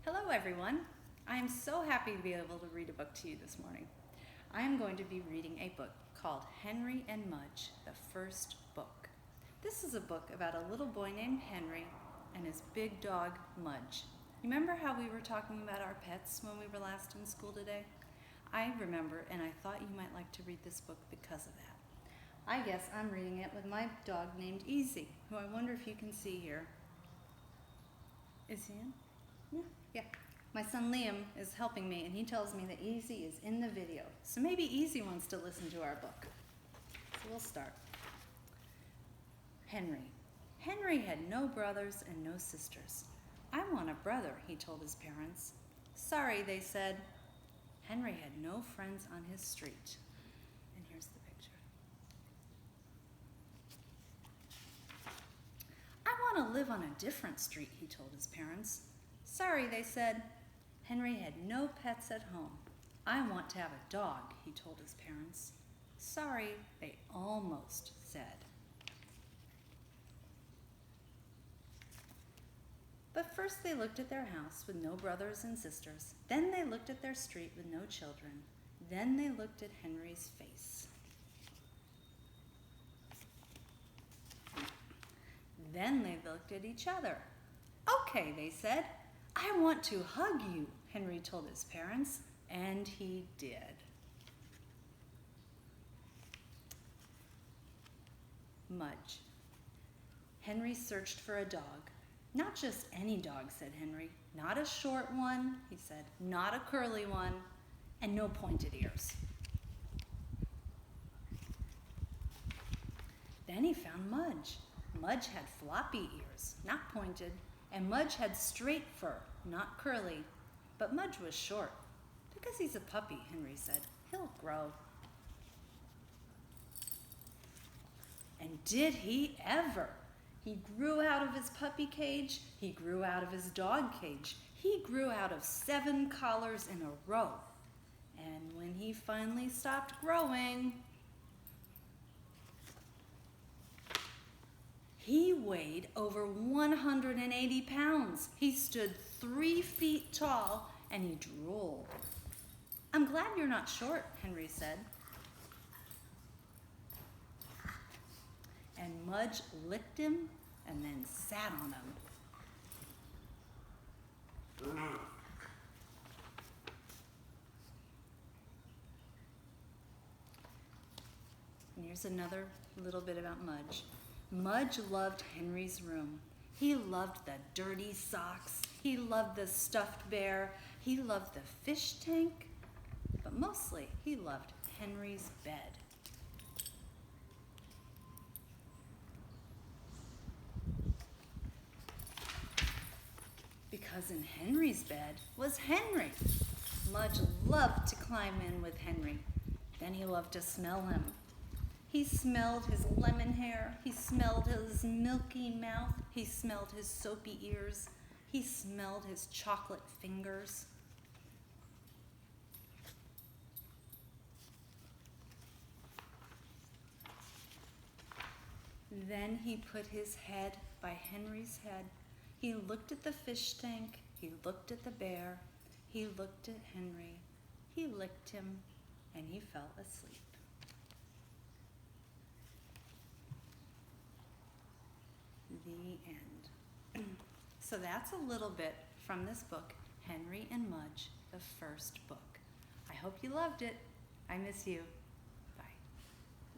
Hello everyone. I am so happy to be able to read a book to you this morning. I am going to be reading a book called Henry and Mudge, the first book. This is a book about a little boy named Henry and his big dog Mudge. Remember how we were talking about our pets when we were last in school today? I remember, and I thought you might like to read this book because of that. I guess I'm reading it with my dog named Easy, who I wonder if you can see here. Is he in? Yeah. My son Liam is helping me, and he tells me that Easy is in the video. So maybe Easy wants to listen to our book. So we'll start. Henry. Henry had no brothers and no sisters. I want a brother, he told his parents. Sorry, they said. Henry had no friends on his street. And here's the picture. I want to live on a different street, he told his parents. Sorry, they said. Henry had no pets at home. I want to have a dog, he told his parents. Sorry, they almost said. But first they looked at their house with no brothers and sisters. Then they looked at their street with no children. Then they looked at Henry's face. Then they looked at each other. Okay, they said. I want to hug you, Henry told his parents, and he did. Mudge. Henry searched for a dog. Not just any dog, said Henry. Not a short one, he said. Not a curly one, and no pointed ears. Then he found Mudge. Mudge had floppy ears, not pointed, and Mudge had straight fur, not curly. But Mudge was short. Because he's a puppy, Henry said. He'll grow. And did he ever? He grew out of his puppy cage. He grew out of his dog cage. He grew out of 7 collars in a row. And when he finally stopped growing, he weighed over 180 pounds. He stood 3 feet tall, and he drooled. I'm glad you're not short, Henry said. And Mudge licked him and then sat on him. And here's another little bit about Mudge. Mudge loved Henry's room. He loved the dirty socks. He loved the stuffed bear. He loved the fish tank. But mostly, he loved Henry's bed. Because in Henry's bed was Henry. Mudge loved to climb in with Henry. Then he loved to smell him. He smelled his lemon hair. He smelled his milky mouth. He smelled his soapy ears. He smelled his chocolate fingers. Then he put his head by Henry's head. He looked at the fish tank. He looked at the bear. He looked at Henry. He licked him, and he fell asleep. The end. So that's a little bit from this book, Henry and Mudge, the first book. I hope you loved it. I miss you.